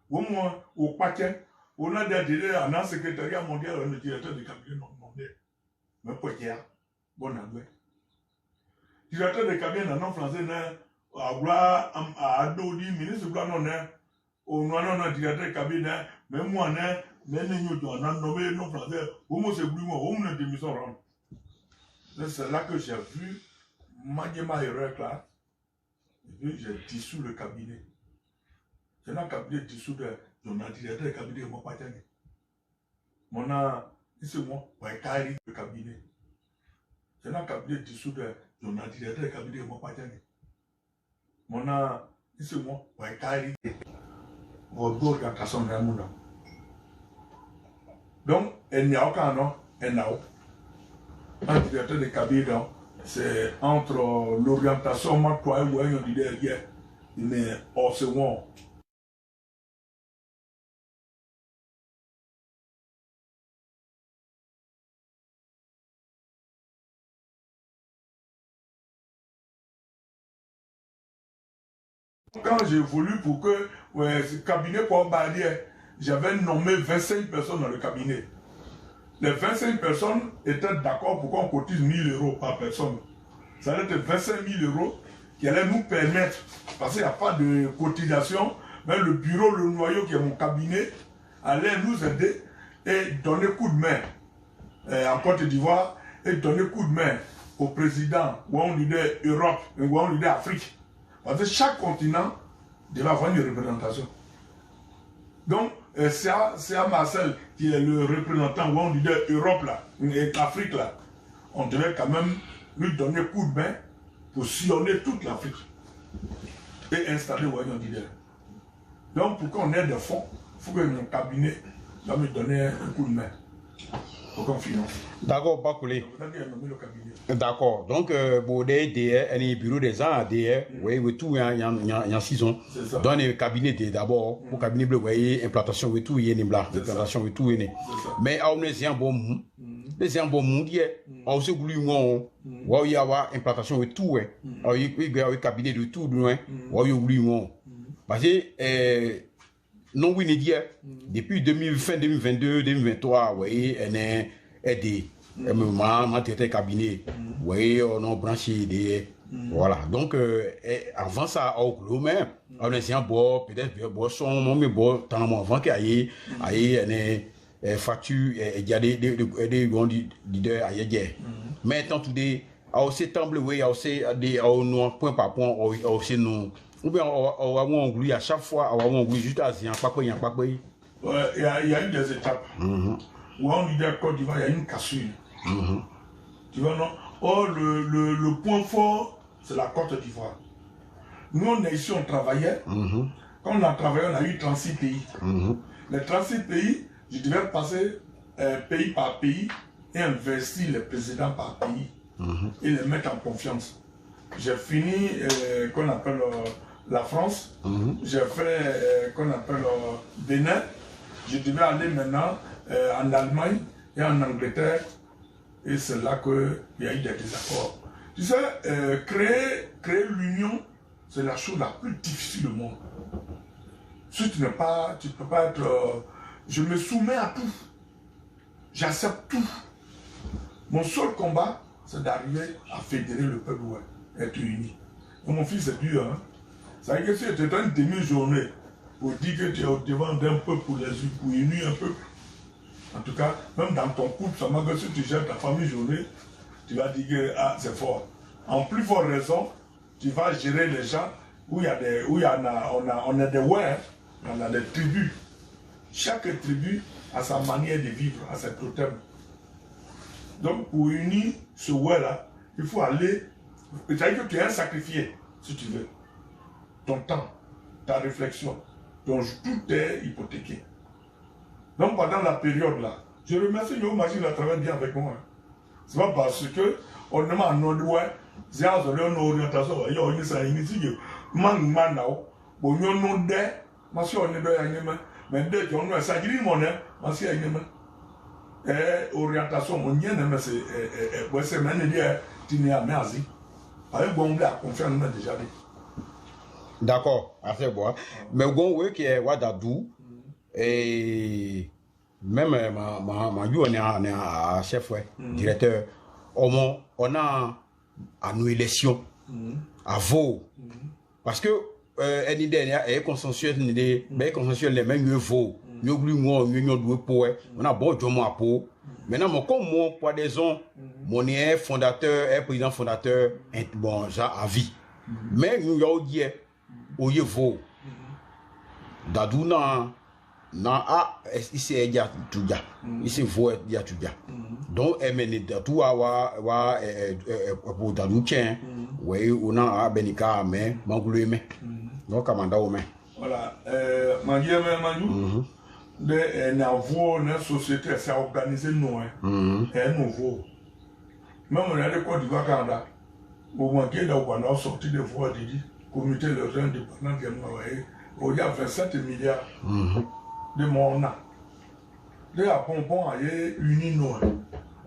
Au moins, au paquet, on a des délais en un secrétariat mondial, un directeur de cabinet nommé. Mais pour qu'il bon anglais. Directeur de cabinet en français, à Adodi, ministre de non, on a un directeur de cabinet, mais moi, Mais nous avons nommé nos français, au moins c'est moi, au moins démission rendre. C'est là que j'ai vu Magema Erek là, et puis j'ai dissous le cabinet. J'ai un cabinet dissous de mon directeur de cabinet, moi pas tiens. Mon a, c'est moi, ouais, carré le cabinet. J'ai un cabinet dissous de mon directeur de cabinet, moi pas tiens. Mon a, c'est moi, ouais, carré. Donc, il n'y a aucun nom, un directeur de cabinet, c'est entre l'orientation, moi, toi, et moi, on dit derrière, mais en second. Quand j'ai voulu pour que ce cabinet pour Barrière, j'avais nommé 25 personnes dans le cabinet. Les 25 personnes étaient d'accord pour qu'on cotise 1000 euros par personne. Ça allait être 25 000 euros qui allait nous permettre, parce qu'il n'y a pas de cotisation, mais le bureau, le noyau qui est mon cabinet, allait nous aider et donner coup de main en Côte d'Ivoire et donner coup de main au président, ou on disait Europe, ou on disait Afrique. Parce que chaque continent devait avoir une représentation. Donc, c'est à Marcel, qui est le représentant, où on dit Europe là, et Afrique là, on devait quand même lui donner coup de main pour sillonner toute l'Afrique et installer Wagnon Dider. Donc, pour qu'on ait des fonds, il faut que mon cabinet va me donner un coup de main pour qu'on finance. D'accord, Bakoulé. D'accord. Donc, pour des bureaux des gens, oui, tout, il y a 6 ans. Dans les cabinets d'abord, pour cabinet bleu, vous voyez, implantation, oui, tout, il y a une blague. Implantation, oui, tout, il y a. Mais, on est un bon monde. Les un bon monde, on se goulou, on y avoir implantation, oui, tout, on y a un cabinet de tout, on y a goulou, parce que, non, oui, depuis 2020, 2022, 2023, vous voyez, on est aidé. Ma tête cabinet, vous voyez, on a branché des. Voilà. Donc, avant ça, au gros, mais on est un bon, peut-être, bon, son, mais bon, tant avant qu'il y ait, facture, il y a des grands leaders à y mais tant tout des, aussi temble, oui, aussi des, point par point, aussi non. Ou bien, on va englouir à chaque fois, on va englouir juste à Zia, pas quoi, il y a pas quoi. Il y a eu des étapes. Où on dit que Côte d'Ivoire, il y a une cassure. Tu vois, non? Or, le point fort, c'est la Côte d'Ivoire. Nous, on est ici, on travaillait. Quand on a travaillé, on a eu 36 pays. Les 36 pays, je devais passer pays par pays et investir les présidents par pays et les mettre en confiance. J'ai fini, qu'on appelle la France. J'ai fait, qu'on appelle Bénin. Je devais aller maintenant en Allemagne et en Angleterre. Et c'est là qu'il y a eu des désaccords. Tu sais, créer l'union, c'est la chose la plus difficile au monde. Si tu ne peux pas être... je me soumets à tout. J'accepte tout. Mon seul combat, c'est d'arriver à fédérer le peuple, être uni. Et mon fils, c'est dur. Hein? Ça veut dire que si tu es une demi-journée pour dire que tu es au devant d'un peuple pour unir un peuple, en tout cas, même dans ton couple, ça m'a dit que si tu gères ta famille journée, tu vas dire que c'est fort. En plus forte raison, tu vas gérer les gens où on a des ouais, on a des tribus. Chaque tribu a sa manière de vivre, a ses totems. Donc pour unir ce ouais là, il faut aller. C'est-à-dire que tu es un sacrifié, si tu veux. Ton temps, ta réflexion, tout est hypothéqué. Donc pendant la période là, je remercie Yo Machine de travailler bien avec moi. C'est pas parce que on ne m'a pas dit c'est une orientation, il y a une initiative, man bon yo non de, parce qu'on est dans mais dès qu'on a ça dit mon parce qu'il y a orientation on y a mais c'est même dire tu n'es à merci. Avec bon la confiance déjà dit. D'accord, assez bon. Mais bon oui qui est Wadadou et même ma on est un chef directeur on a à nos élections à Vaud parce que une idée est consensuelle les mêmes Vaud nyogli mo nyo do po on a bon jomo apo maintenant mon comme moi pour des raisons mon est fondateur est président fondateur bon ça à vie mais nous yo dit o yevo daduna na a ici ya tuja ici vo ya tuja donc emene datu wa pour dadu chen we ona a benika me mangulu donc kamanda o me voilà mangie me manju de na vo na société c'est organisé non est nouveau même on a des codes du Wakanda au moins qu'il a on a sorti des voix dit comité de gens indépendants qui ont il y a 27 milliards de mon de la pompon a uni non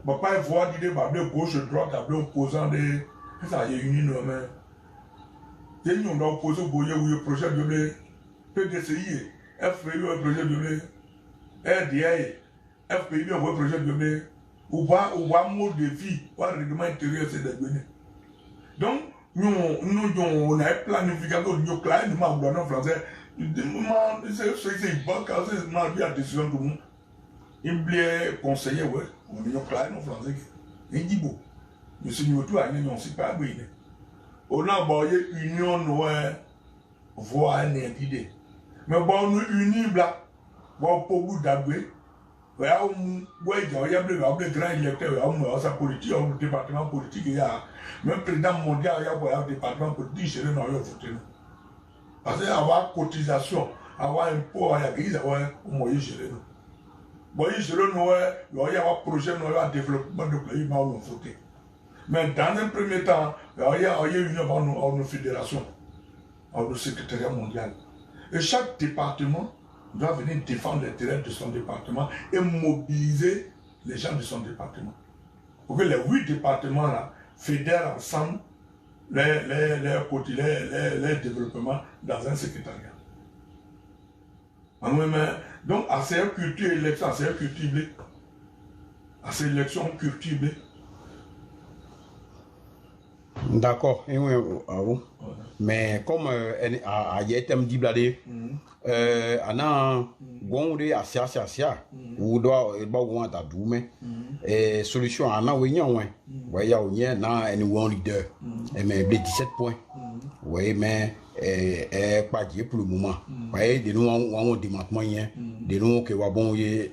pas voir dit de gauche droite à opposant de ça y est uni non mais il y a opposé au projet de PDCI FPI le projet de RDA FPI le projet de ou va mode de vie ou règlement intérieur c'est de donner donc nous on a planification de clair nous m'a en français c'est bon quand c'est ma vie à décision tout il blé conseiller ouais on est clair en français il dit beau je suis tout à une c'est pas bien on a envoyé union ouais voix une idée mais bon nous unis là bon pour vous d'abord ouais il y a des grands électeurs on sa politique on département politique il y a même président mondial il y a un département politique gérer dans le vote parce que avoir cotisation avoir impôt il y a des moyens gérer moyens gérer nous il y a un projet nous a développement de pays mais on voter mais dans un premier temps il y a une fédération au secrétariat mondial et chaque département doit venir défendre l'intérêt de son département et mobiliser les gens de son département. Pour que les 8 départements là fédèrent ensemble les développements dans un secrétariat. Donc, à ces cultures élections, à ces cultures, à ces élections cultivées. D'accord, mais comme à Yetem dit bladé, ana gonde asia ou doit want à doumer et solution ana wenyan ouais ya onye na anyone leader et mais 17 points ouais mais pas dire pour le moment ouais de nous on département yen de nous que wa bon ye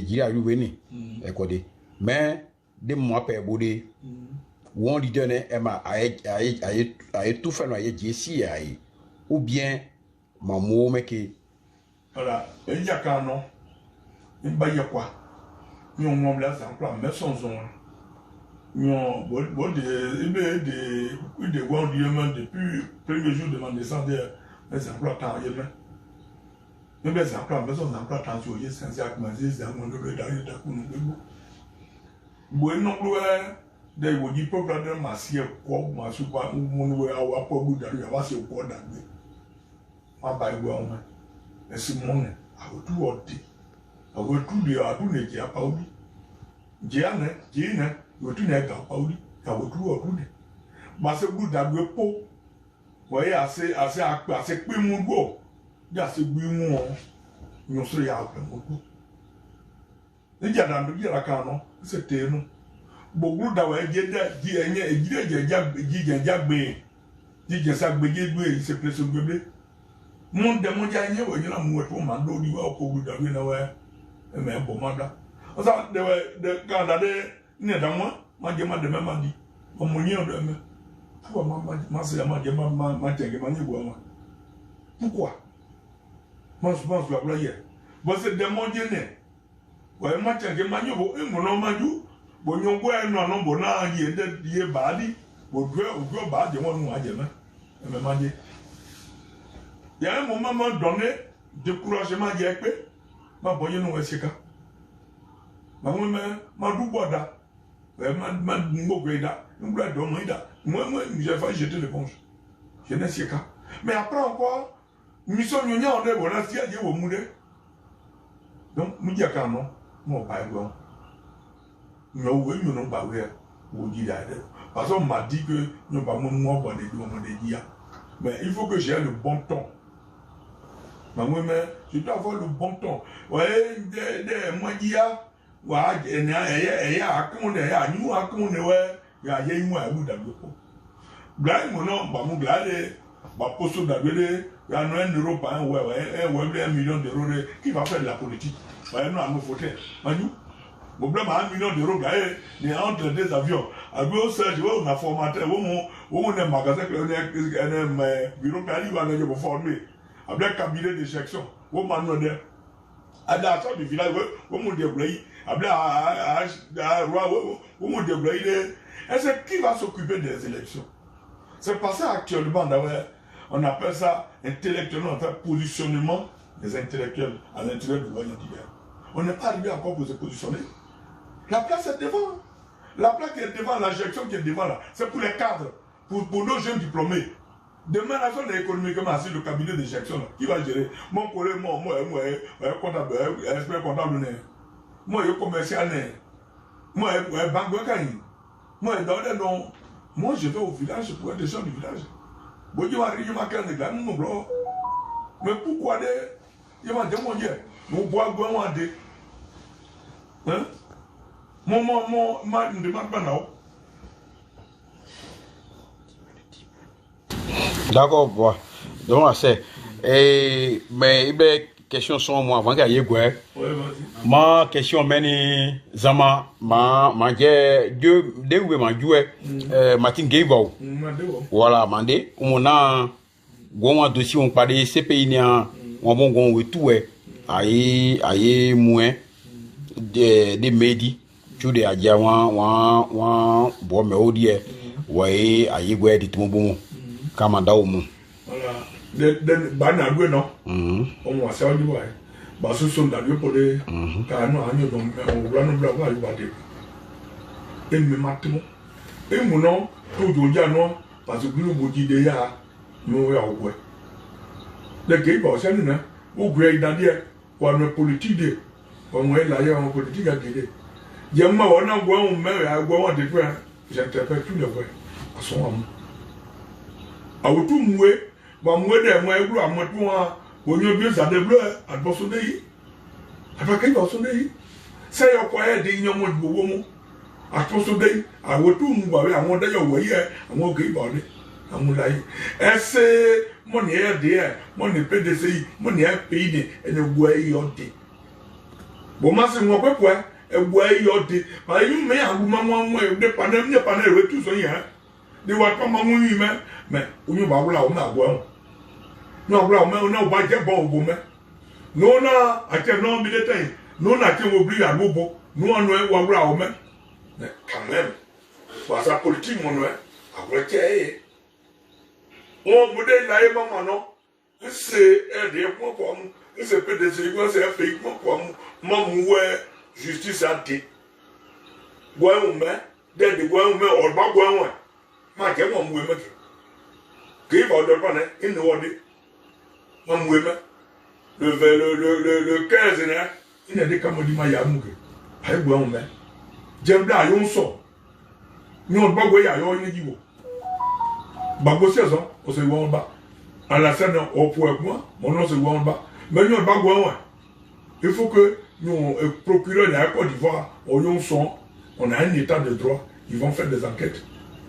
jira yuweni e kodé mais de moi père bodé one leader ne ema aye tout fait no aye JC aye ou bien maman meke voilà il y a qu'un nom il y a quoi nous on l'a en plan mais sans zone nous bon des grands diamants depuis premier jour de ma naissance mais en plan temps il mais en plan mais sans en plan temps sur c'est ça comme c'est dans mon de d'ailleurs d'accord bon non de wo di peuple de masie ko ma su ba mon we awa po bu d'ailleurs va se ko d'agbe ba igwe ọma esi mọnụ awutu ọdị awutu dị adu na-eji apa obi ji na otu na-ega apa obi awutu ọdụ dị gbasa gbu dagbe po wọ́n ase pé mú gbọ́ bí ase gbé mú ọ nyọsọ ya ọpẹ mọ́tò níjà dàndó bí yàrá kan náà ẹsẹ̀ tẹ̀ nù gbogbo dàwọ̀ ẹ̀jẹ̀ dà di ẹ̀yẹ ẹ̀jẹ̀ jágbe jíjẹ sàgbé gbé ìṣe pèsè gbébé mú dẹmújà ẹ̀yẹ wọ̀ ẹ̀yẹ náà mú ẹ̀tọ́ máa ń lórí wá ọkọ̀ gbogbo dàwọ̀ náà wẹ̀ ẹ̀mẹ̀ ẹ̀bọ̀ máa dá ọ̀sán dẹ̀wẹ̀ kàndà dẹ̀ ní ẹ̀dá wọn máa jẹ́ máa dẹ̀mẹ́ máa di ọmọ yẹn ọ̀dọ̀ ẹ̀mẹ́ pourquoi ma c'est ma je ma tiens ma ni bois pourquoi moi je pense la blague bon c'est des mondiaux né ouais ma tiens ma ni bo e mo no ma ju bo nyongo e no no bo na yi de die ba di bo gwe ba de won nu aje me me ma di ya mo ma donné découragement je pe ma bo yin no esika ma mo ma du boda ouais ma ngogwe da ngura do mo ida moi j'ai failli jeter l'éponge je n'ai pas qu'à mais après encore mission nyonya on est bon là si aje wo mu de donc mu dia kan no mo ba ego no we no ba we wo di da de parce qu'on m'a dit que nous pas mo mo bon de dia mais il faut que j'ai le bon ton Je dois avoir le bon temps. Ouais, moi, il y a. Ouais, il y a $1 million qui va faire de la politique. Ouais, non, à me foutre. Mon blâme à $1 million, il y a entre des avions. À gauche, je vois, on a formaté, on a un magasin, on a un bureau qui va former. Avec un cabinet d'éjection, on m'a demandé. À la sorte du village, on m'a déblayé. Avec on m'a déblayé. Est-ce qui va s'occuper des élections? C'est passé actuellement, on appelle ça intellectuellement, en fait, positionnement des intellectuels à l'intérieur du voyant d'hiver. On n'est pas arrivé encore pour se positionner. La place est devant. La place qui est devant, l'injection qui est devant là, c'est pour les cadres, pour nos jeunes diplômés. Demain, la zone économiquement, c'est le cabinet d'éjection qui va gérer. Mon collègue, moi, comptable, expert comptable, moi, commercial, moi, banque, moi, moi, je vais au village pour être des gens du village. Mais pourquoi il m'a demandé, mon bois, hein? Moi, ne demande pas non. D'accord, bon. Donc, c'est. Mais il y a question sur moi avant qu'il y ait quoi. Ma question, mais Zama, ma Dieu, de où ma joué, Martin Gaybo. Voilà, mandé. On a un dossier, on parle de CPI, on va bon tout, aïe, moins des médis. Tu les as dit, bon, mais au dire, ouais, aïe, ouais, dit mon bon. Kamanda au monde. Voilà. De banagwe non. On va savoir du ouais. Bah ce sont dans le pour les car nous on donc on va nous blaguer à lui. Et me matemo. Et mon nom tout dodia non parce que nous bodi de ya nous ya ouais. Le gars bah ça nous au grade d'ailleurs pour une politique de pour moi là il y a une politique à guider. J'aime ma on a on met à on de quoi j'interprète tout le vrai à son amour. Awutu mwe ba mwe de mwe eglu amatu a onyo bi za de bleu adboso de yi afaka yi oso de yi se yo kwa e de nyomo gbowo mu atboso de yi awutu mu ba we awon de yo wo yi awon ge ba de awon la yi ese mo ni e de e mo ni PDC yi mo ni e pe de ene gbo e yo de bo ma se mo pepo e gbo e yo de ba yi me aguma mo e de panel ni panel we tu so yi ha de wa pa ma mu yi mais on va voir on a quoi non voilà on a pas de bon au mais nous on a acheté non militaire nous on a été obligé à bobo nous on va voir au mais quand même pour sa politique mon ouais après on modèle là et maman non c'est aider pour c'est peut des c'est un pays pour moi ouais justice a dit ouais on met des ouais on met on va voir ouais ma que moi moi qui va de pas il nous a dit le 15 il a dit comme dit ma yamuke ay bo on me j'aime là yon so ni on ba go ya yo ni jiwo ba go saison o se won ba à la scène au point moi mon nom se won ba mais ni on ba go il faut que nous procureur de la Côte d'Ivoire au yon son on a un état de droit ils vont faire des enquêtes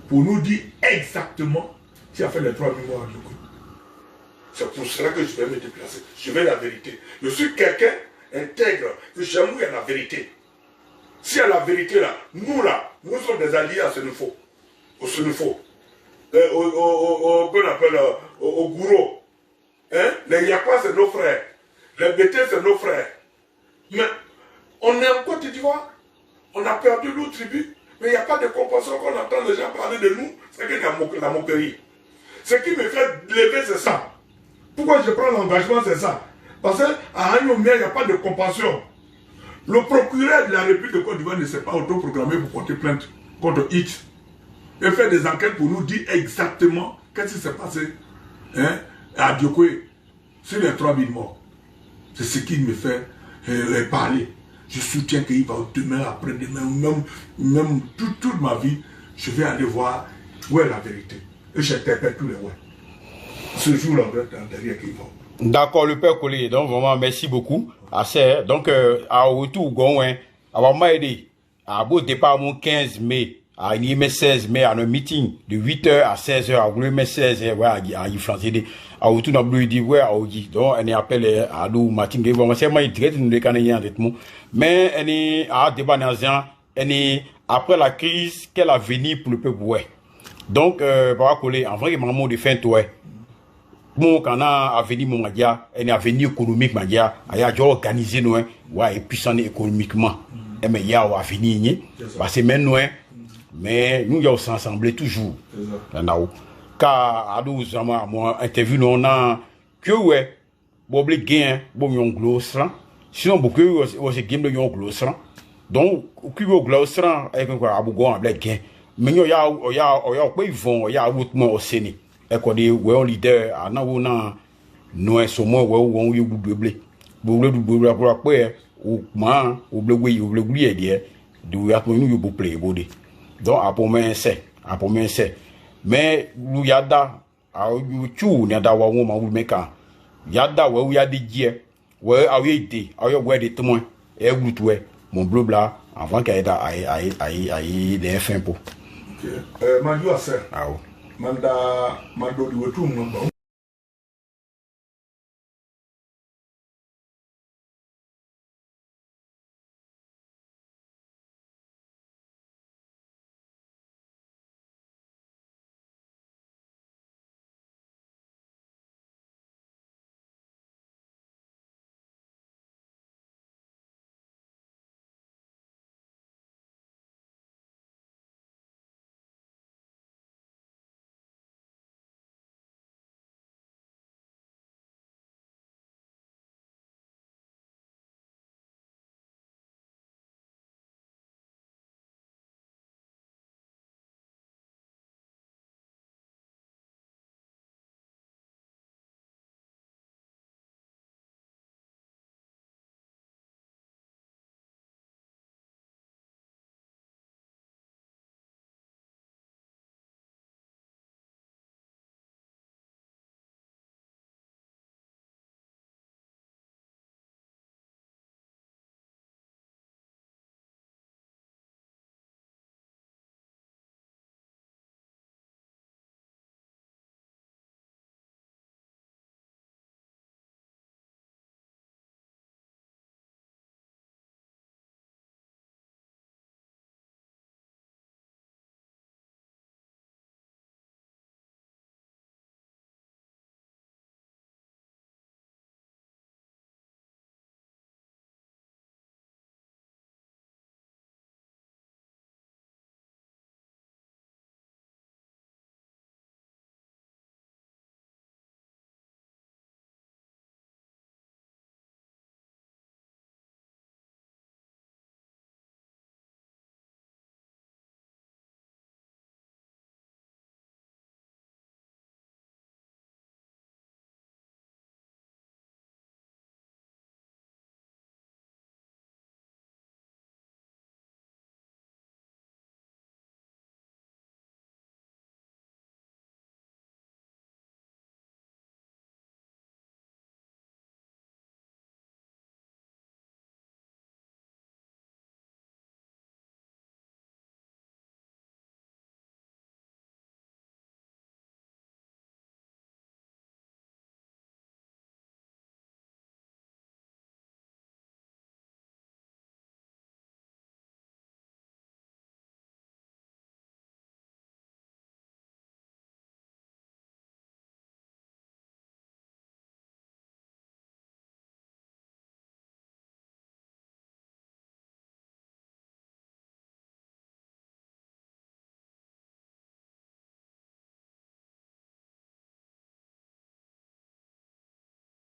pour nous dire exactement qui a fait les 3 mémoires de coup. C'est pour cela que je vais me déplacer. Je veux la vérité. Je suis quelqu'un intègre. J'aime la vérité. S'il y a la vérité là, nous sommes des alliés à ce niveau. Au Sénéfo. Qu'on appelle au Gouro. Hein? Les Yakwa, c'est nos frères. Les Bété, c'est nos frères. Mais on est en Côte d'Ivoire. On a perdu nos tribus. Mais il n'y a pas de compassion qu'on entend les gens parler de nous. C'est que la moquerie. Ce qui me fait lever, c'est ça. Pourquoi je prends l'engagement, c'est ça. Parce qu'à Agnomia, il n'y a pas de compassion. Le procureur de la République de Côte d'Ivoire ne s'est pas autoproclamé pour porter plainte contre X. Il fait des enquêtes pour nous dire exactement qu'est-ce qui s'est passé à Diokwe sur les 3000 morts. C'est ce qui me fait parler. Je soutiens qu'il va demain, après-demain, même toute ma vie, je vais aller voir où est la vérité. Et j'interpelle tous les ouais. Ce jour-là, derrière qu'il va. D'accord, le père collé. Donc, vraiment, merci beaucoup. Assez. Donc, à retour, à m'aider. À beau départ, mon 15 mai, à mai 16 mai, à un meeting de 8h à 16h, à mai 16h, ouais, à y français. À retour, dans le dit, ouais, à Oji. Donc, on est appelé à l'eau, matin, vraiment, c'est moi, direct, nous, les Canadiens, mais, on est à débat dans on est après la crise, quel avenir pour le peuple, ouais. Donc, par collé, en vrai, il m'a mot de fin, ouais. Bon, quand on a avenir mon madia, un avenir économique madia, il y a déjà organisé nous, ouais, et puissant économiquement. Et mais il y a un avenir, parce que même nous, mais nous y a ensemble toujours. Car à nous, moi, interview, on a que ouais, bon, les gains, bon, yon gloss, sinon, beaucoup, aussi game de yon gloss, donc, qui veut gloss, avec un abougon, un gain. Mais il y a, quoi ils vont, il y a autrement au Séné. Et qu'on dit, ouais, on leader, à nous, nous, sommes, ouais, on y a doublé. Doublé, après, ou, man, ou blé, d'où y a nous, you play, body. Donc, à pour moi, c'est, mais, nous, y a da, à you, n'y a da, ou, ma, ou, meka. Y a da, ouais, y a des dieux, ouais, à y été, à y ouais, des témoins, et vous, ouais, mon bleu blanc, avant qu'il y ait des fins pour. Maju ase. Ah, Manda, mando di wetu mwa